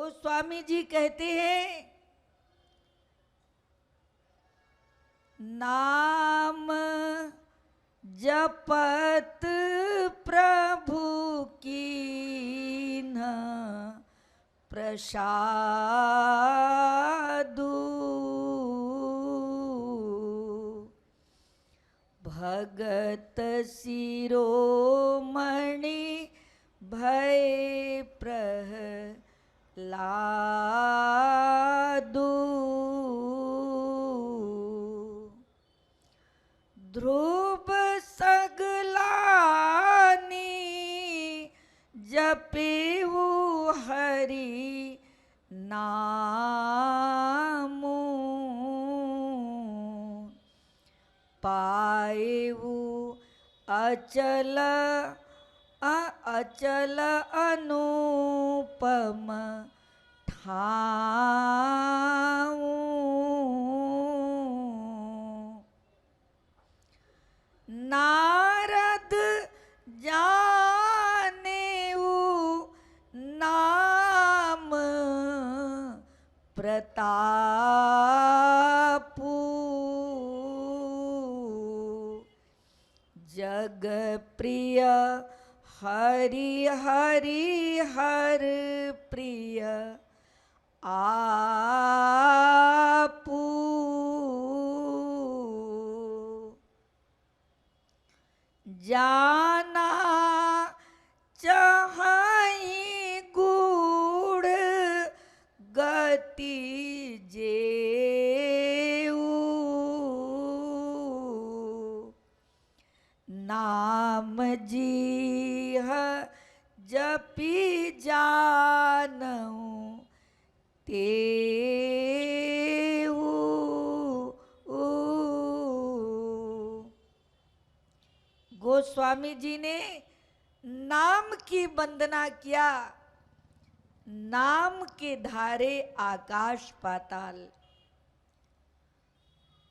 गोस्वामी जी कहते हैं, नाम जपत प्रभु कीन्ह प्रसादु, भगत शिरोमणि भय प्रहलादु, ध्रुव सगलानी जपेऊ हरि नामु, पाएऊ अचल अचल अनुपम ठाऊं, नारद जानेऊ नाम प्रतापु, जग प्रिय हरि हरि हर प्रिय आपू, जाना चाहि गूढ़ गति जेऊ, नाम जीह जपी जानऊ तेऊ, गोस्वामी जी ने नाम की वंदना किया। नाम के धारे आकाश पाताल,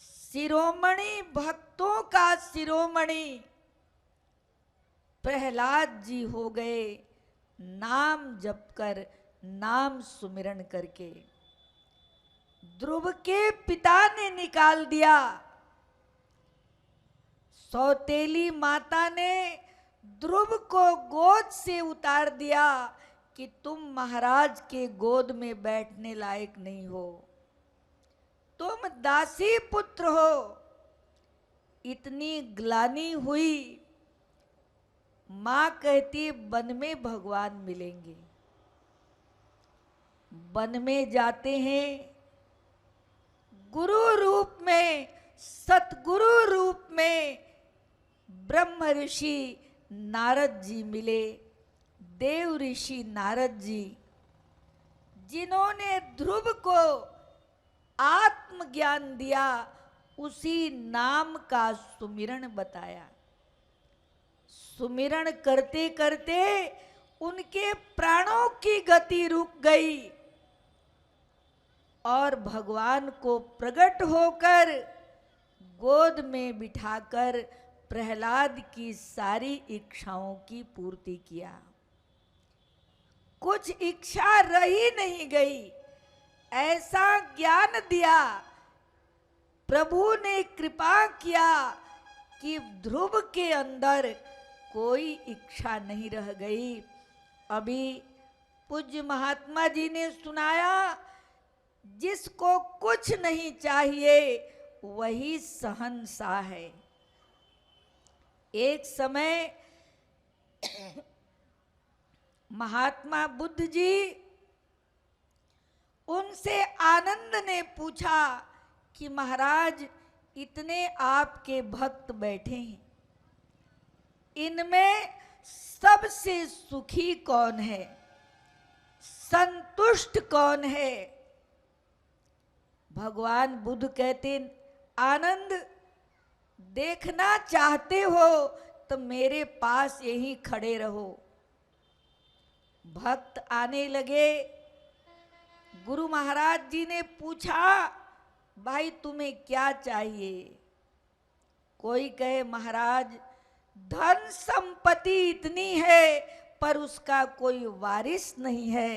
शिरोमणि भक्तों का शिरोमणि प्रहलाद जी हो गए, नाम जपकर, नाम सुमिरन करके। ध्रुव के पिता ने निकाल दिया, सौतेली माता ने ध्रुव को गोद से उतार दिया कि तुम महाराज के गोद में बैठने लायक नहीं हो, तुम दासी पुत्र हो। इतनी ग्लानि हुई, मां कहती वन में भगवान मिलेंगे। वन में जाते हैं, गुरु रूप में, सतगुरु रूप में ब्रह्म ऋषि नारद जी मिले। देव ऋषि नारद जी, जिन्होंने ध्रुव को आत्मज्ञान दिया, उसी नाम का सुमिरन बताया। सुमिरन करते करते उनके प्राणों की गति रुक गई और भगवान को प्रकट होकर गोद में बिठाकर प्रहलाद की सारी इच्छाओं की पूर्ति किया। कुछ इच्छा रही नहीं गई, ऐसा ज्ञान दिया, प्रभु ने कृपा किया कि ध्रुव के अंदर कोई इच्छा नहीं रह गई। अभी पूज्य महात्मा जी ने सुनाया, जिसको कुछ नहीं चाहिए वही शहंशाह है। एक समय महात्मा बुद्ध जी, उनसे आनंद ने पूछा कि महाराज, इतने आपके भक्त बैठे हैं, इनमें सबसे सुखी कौन है, संतुष्ट कौन है? भगवान बुद्ध कहते, आनंद, देखना चाहते हो तो मेरे पास यहीं खड़े रहो। भक्त आने लगे। गुरु महाराज जी ने पूछा, भाई तुम्हें क्या चाहिए? कोई कहे महाराज, धन संपत्ति इतनी है पर उसका कोई वारिस नहीं है।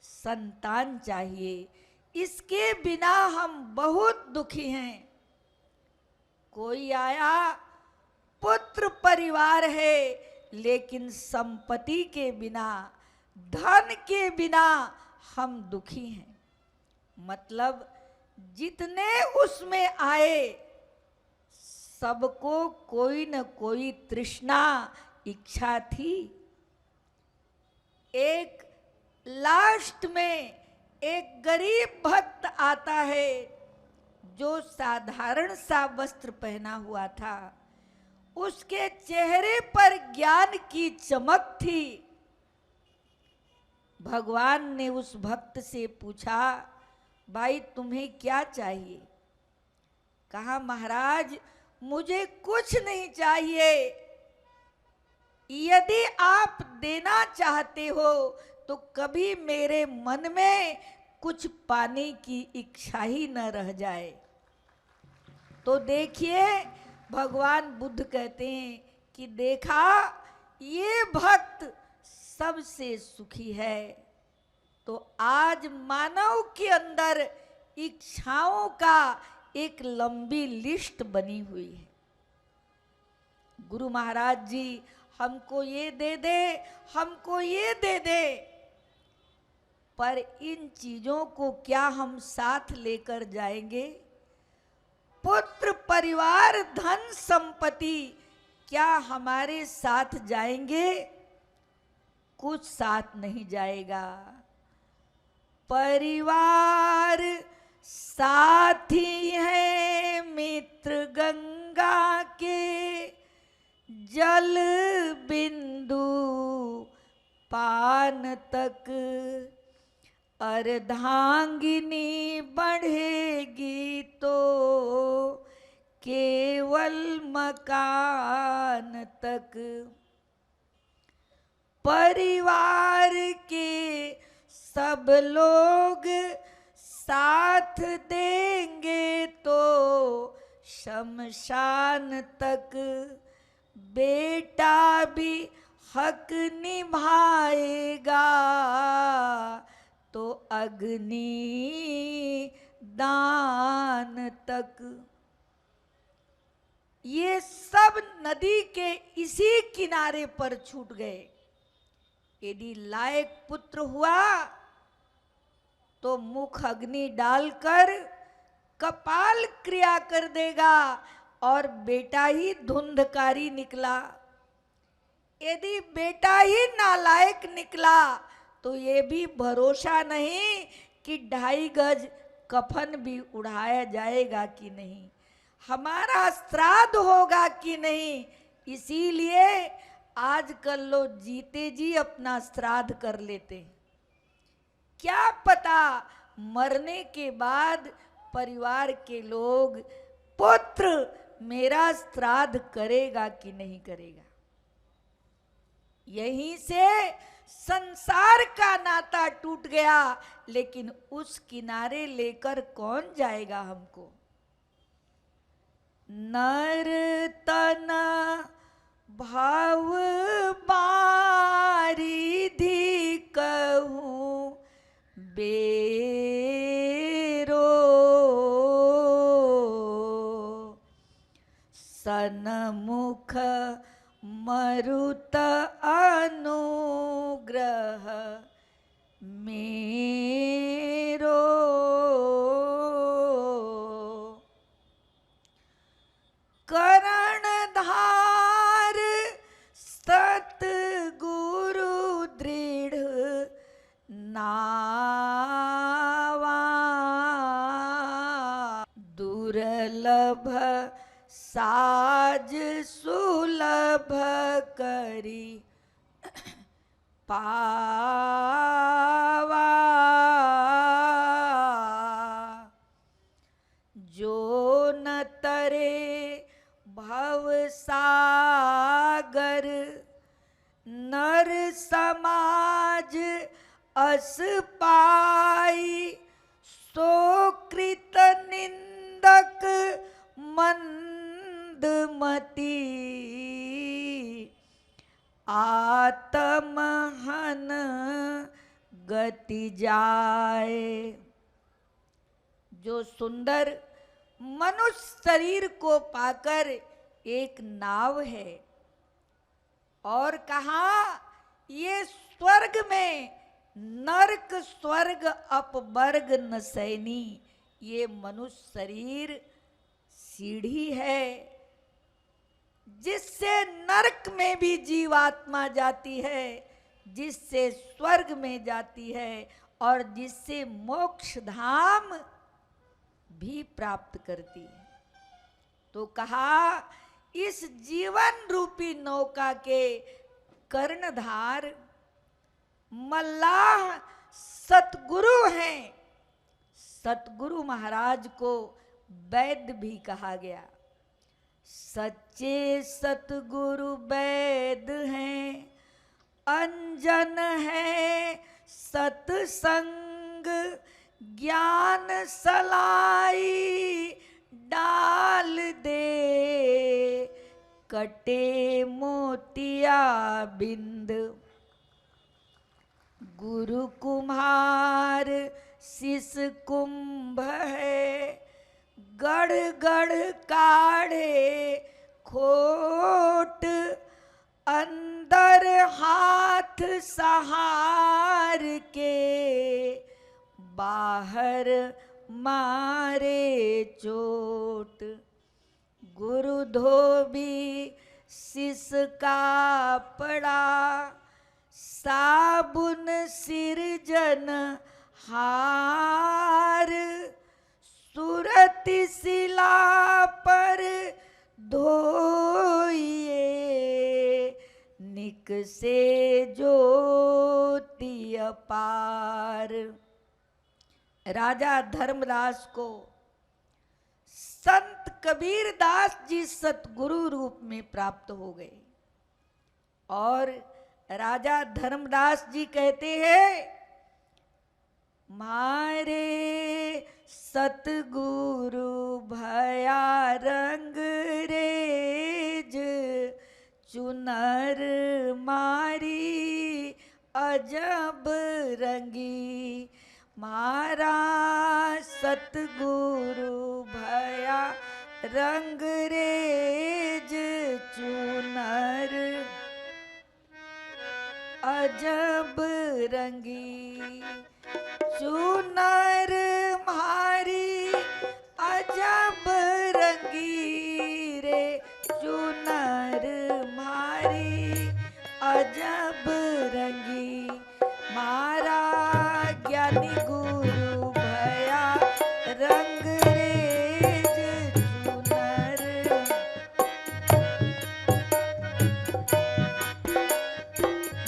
संतान चाहिए, इसके बिना हम बहुत दुखी हैं। कोई आया, पुत्र परिवार है, लेकिन संपत्ति के बिना, धन के बिना हम दुखी हैं। मतलब जितने उसमें आए, सबको कोई न कोई तृष्णा, इच्छा थी। एक लास्ट में एक गरीब भक्त आता है, जो साधारण सा वस्त्र पहना हुआ था। उसके चेहरे पर ज्ञान की चमक थी। भगवान ने उस भक्त से पूछा, भाई तुम्हें क्या चाहिए? कहा, महाराज मुझे कुछ नहीं चाहिए। यदि आप देना चाहते हो तो कभी मेरे मन में कुछ पाने की इच्छा ही न रह जाए। तो देखिए, भगवान बुद्ध कहते हैं कि देखा, ये भक्त सबसे सुखी है। तो आज मानव के अंदर इच्छाओं का एक लंबी लिस्ट बनी हुई है। गुरु महाराज जी हमको ये दे दे, हमको ये दे दे, पर इन चीजों को क्या हम साथ लेकर जाएंगे? पुत्र परिवार धन संपत्ति क्या हमारे साथ जाएंगे? कुछ साथ नहीं जाएगा। परिवार साथी है मित्र गंगा के, जल बिंदु पान तक, अर्धांगिनी बढ़ेगी तो केवल मकान तक। परिवार के सब लोग साथ देंगे तो शमशान तक, बेटा भी हक निभाएगा तो अग्नि दान तक। ये सब नदी के इसी किनारे पर छूट गए। यदि लायक पुत्र हुआ तो मुख अग्नि डालकर कपाल क्रिया कर देगा, और बेटा ही धुंधकारी निकला। यदि बेटा ही नालायक निकला तो ये भी भरोसा नहीं कि 2.5 गज कफन भी उड़ाया जाएगा कि नहीं, हमारा श्राद्ध होगा कि नहीं। इसीलिए आजकल लोग जीते जी अपना श्राद्ध कर लेते हैं। क्या पता मरने के बाद परिवार के लोग, पुत्र मेरा श्राद्ध करेगा कि नहीं करेगा। यहीं से संसार का नाता टूट गया, लेकिन उस किनारे लेकर कौन जाएगा हमको? नर तना भाव बारिधि कहूँ बेरो, सनमुख मरुत अनुग्रह मेरो। करणधार सत गुरु दृढ़ नावा, दुर्लभ साज सुलभ करी पावा, जो न तरे भव सागर, नर समाज अस पाई, सो कृत निंदक मंदमती, आत्महन गति जाए। जो सुंदर मनुष्य शरीर को पाकर एक नाव है, और कहा ये स्वर्ग में नरक स्वर्ग अपवर्ग नसैनी, ये मनुष्य शरीर सीढ़ी है जिससे नरक में भी जीवात्मा जाती है, जिससे स्वर्ग में जाती है, और जिससे मोक्ष धाम भी प्राप्त करती है। तो कहा इस जीवन रूपी नौका के कर्णधार मल्लाह सतगुरु हैं। सतगुरु महाराज को वैद्य भी कहा गया। सच्चे सतगुरु वैद्य हैं, अंजन है सतसंग, ज्ञान सलाई डाल दे, कटे मोतिया बिंद। गुरु कुम्हार शिष कुंभ है, गढ़ गढ़ काढ़े खोट, अंदर हाथ सहार के, बाहर मारे चोट। गुरु धोबी शिष का पड़ा, साबुन सिरजन हार, सुरति शिला पर धोइए, निक से ज्योति अपार। राजा धर्मदास को संत कबीर दास जी सतगुरु रूप में प्राप्त हो गए, और राजा धर्मदास जी कहते हैं मारे सतगुरु भया रंग रेज, चुनर मारी अजब रंगी। मारा सतगुरु भया रंग रेज, चुनर अजब रंगी। चुनर मारी अजब रंगी रे, चुनर मारी अजब रंगी। मारा ज्ञानी गुरु भया रंग रेज, चुनर।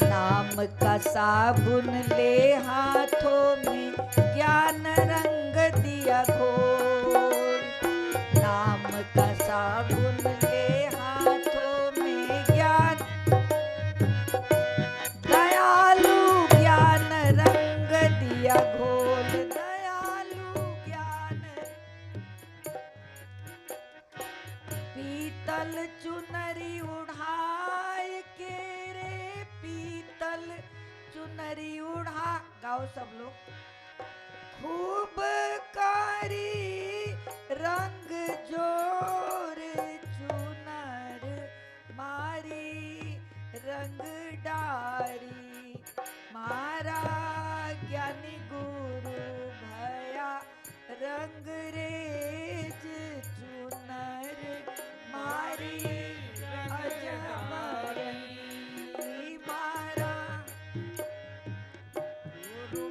नाम का साबुन ले हाथों में, ज्ञान रंग दिया घोल। नाम का साबुन ले हाथों में, ज्ञान दयालु ज्ञान रंग दिया घोल। दयालु ज्ञान पीतल चुनरी उड़ाए के रे, पीतल चुनरी उड़ा। गाओ सब लोग। खूब कारी रंग जोर, चुनर मारी रंग डारी। मारा ज्ञानी गुरु भया रंग रेज, चुनर मारी अजब रंगी। मारा गुरु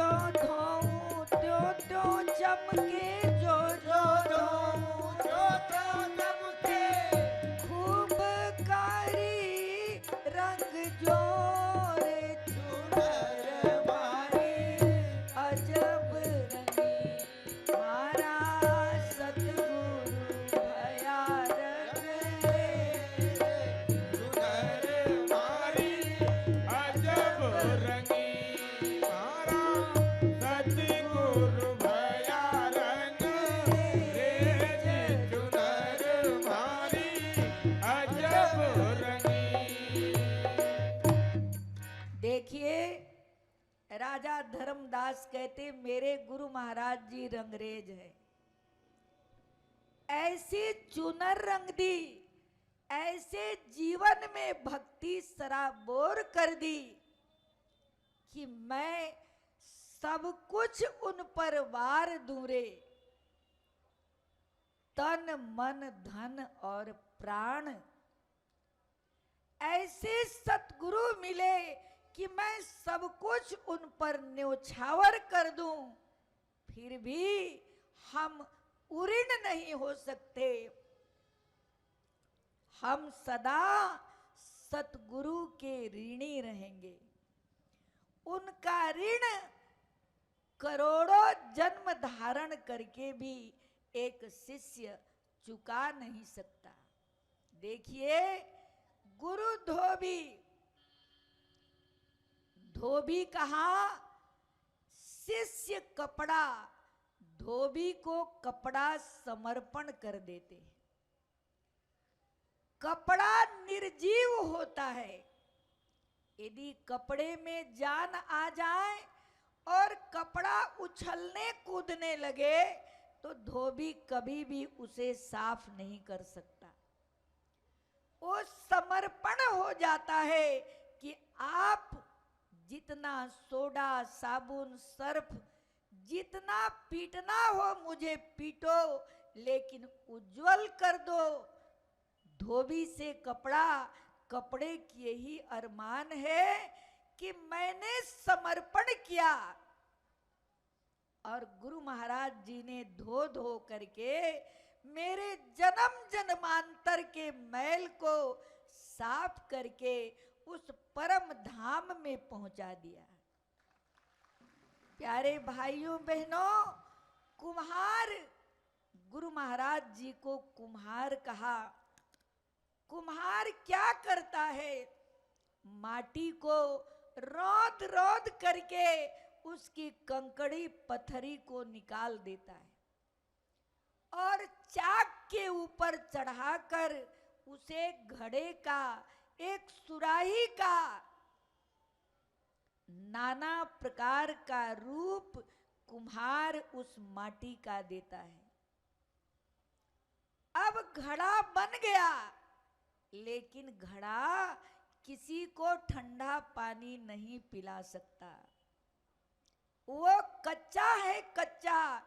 जो धोऊं त्यों त्यों चमके, जो जो धोऊं त्यों त्यों चमके, खूब कारी रंग जोरे चुनर मारी, अजब रंगी मारा सतगुरु भया रंग रे, चुनर मारी अजब रंगी मारा सतगुरु भया रंग रे, चुनर मारी अजब रंगी। देखिए राजा धर्मदास कहते मेरे गुरु महाराज जी रंगरेज है, ऐसी चुनर रंग दी, ऐसे जीवन में भक्ति सराबोर कर दी कि मैं सब कुछ उन पर वार दूं रे, तन मन धन और प्राण। ऐसे सतगुरु मिले कि मैं सब कुछ उन पर न्योछावर कर दूं, फिर भी हम उऋण नहीं हो सकते। हम सदा सतगुरु के ऋणी रहेंगे। उनका ऋण करोड़ों जन्म धारण करके भी एक शिष्य चुका नहीं सकता। देखिए गुरु धोबी, धोबी कहा शिष्य कपड़ा, धोबी को कपड़ा समर्पण कर देते हैं। कपड़ा निर्जीव होता है, यदि कपड़े में जान आ जाए और कपड़ा उछलने कूदने लगे तो धोबी कभी भी उसे साफ नहीं कर सकता। वो समर्पण हो जाता है कि आप जितना सोडा साबुन सर्फ जितना पीटना हो मुझे पीटो, लेकिन उज्जवल कर दो। धोबी से कपड़ा, कपड़े की यही अरमान है कि मैंने समर्पण किया और गुरु महाराज जी ने धो धो करके मेरे जन्म जन्मांतर के मैल को साफ करके उस परम धाम में पहुंचा दिया। प्यारे भाइयों बहनों, कुम्हार, गुरु महाराज जी को कुम्हार कहा। कुम्हार क्या करता है? माटी को रौंद रौंद करके उसकी कंकड़ी पत्थरी को निकाल देता है और चाक के ऊपर चढ़ाकर उसे घड़े का, एक सुराही का, नाना प्रकार का रूप कुम्हार उस माटी का देता है। अब घड़ा बन गया, लेकिन घड़ा किसी को ठंडा पानी नहीं पिला सकता। वो कच्चा है, कच्चा।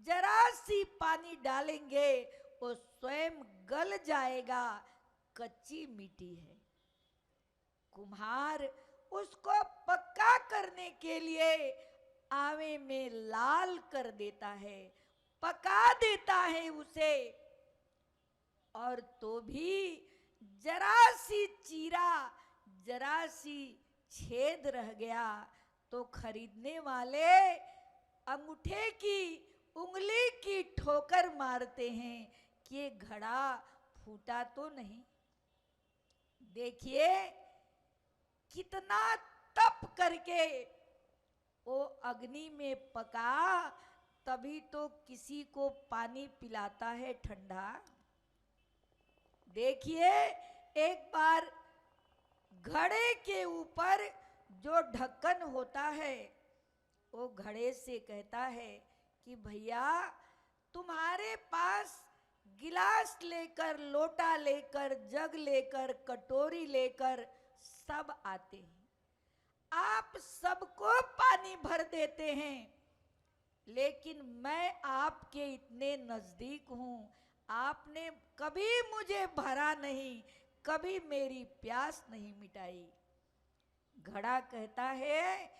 जरा सी पानी डालेंगे वो स्वयं गल जाएगा, कच्ची मिट्टी है। कुम्हार उसको पक्का करने के लिए आवे में लाल कर देता है, पका देता है उसे, और तो भी जरा सी चीरा, जरा सी छेद रह गया तो खरीदने वाले अंगूठे की, उंगली की ठोकर मारते हैं कि ये घड़ा फूटा तो नहीं। देखिए कितना तप करके वो अग्नि में पका, तभी तो किसी को पानी पिलाता है ठंडा। देखिए एक बार घड़े के ऊपर जो ढक्कन होता है वो घड़े से कहता है कि भैया तुम्हारे पास गिलास लेकर, लोटा लेकर, जग लेकर, कटोरी लेकर सब आते हैं, आप सबको पानी भर देते हैं, लेकिन मैं आपके इतने नजदीक हूं, आपने कभी मुझे भरा नहीं, कभी मेरी प्यास नहीं मिटाई। घड़ा कहता है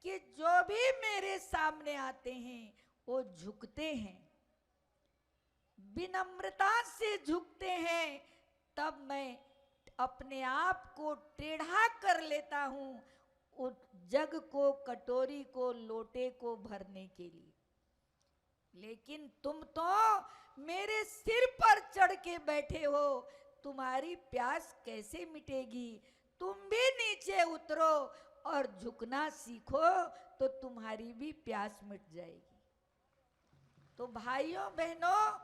कि जो भी मेरे सामने आते हैं वो झुकते हैं, विनम्रता से झुकते हैं, तब मैं अपने आप को टेढ़ा कर लेता हूं उस जग को, कटोरी को, लोटे को भरने के लिए। लेकिन तुम तो मेरे सिर पर चढ़ के बैठे हो, तुम्हारी प्यास कैसे मिटेगी? तुम भी नीचे उतरो और झुकना सीखो तो तुम्हारी भी प्यास मिट जाएगी। तो भाइयों बहनों,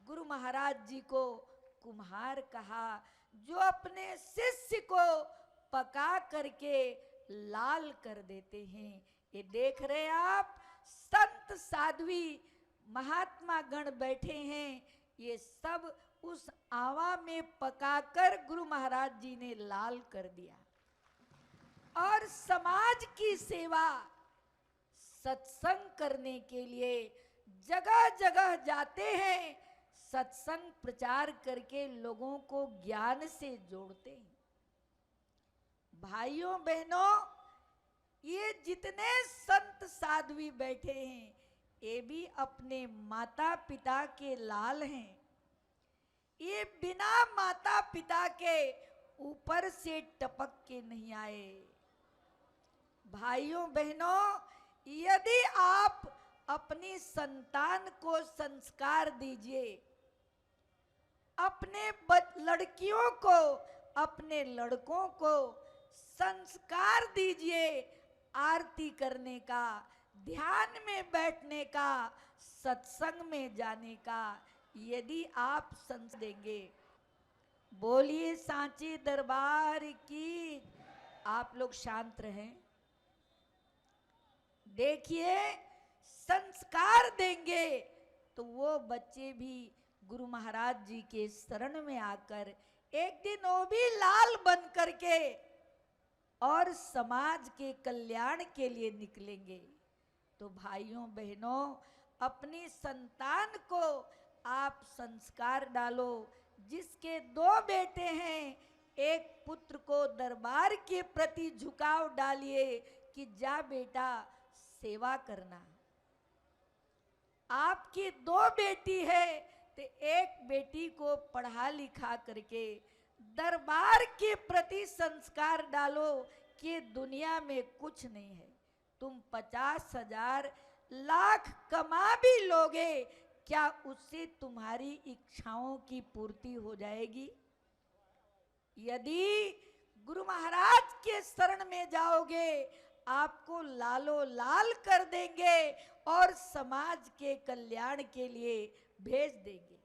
गुरु महाराज जी को कुम्हार कहा, जो अपने शिष्य को पका करके लाल कर देते हैं। ये देख रहे आप, संत साध्वी महात्मा गण बैठे हैं, ये सब उस आवा में पकाकर गुरु महाराज जी ने लाल कर दिया। और समाज की सेवा, सत्संग करने के लिए जगह जगह जाते हैं, सत्संग प्रचार करके लोगों को ज्ञान से जोड़ते हैं। भाइयों बहनों, ये जितने संत साध्वी बैठे हैं, ये भी अपने माता पिता के लाल हैं। ये बिना माता पिता के ऊपर से टपक के नहीं आए। भाइयों बहनों, यदि आप अपनी संतान को संस्कार दीजिए, अपने लड़कियों को, अपने लड़कों को संस्कार दीजिए, आरती करने का, ध्यान में बैठने का, सत्संग में जाने का। यदि आप संस्कार देंगे, बोलिए सांची दरबार की। आप लोग शांत रहें। देखिए, संस्कार देंगे तो वो बच्चे भी गुरु महाराज जी के शरण में आकर एक दिन वो भी लाल बन करके और समाज के कल्याण के लिए निकलेंगे। तो भाइयों बहनों, अपनी संतान को आप संस्कार डालो। जिसके 2 बेटे हैं, एक पुत्र को दरबार के प्रति झुकाव डालिए कि जा बेटा सेवा करना। आपकी 2 बेटी है तो एक बेटी को पढ़ा लिखा करके दरबार के प्रति संस्कार डालो कि दुनिया में कुछ नहीं है। तुम 50,000 लाख कमा भी लोगे, क्या उससे तुम्हारी इच्छाओं की पूर्ति हो जाएगी? यदि गुरु महाराज के शरण में जाओगे, आपको लालो लाल कर देंगे और समाज के कल्याण के लिए भेज देंगे।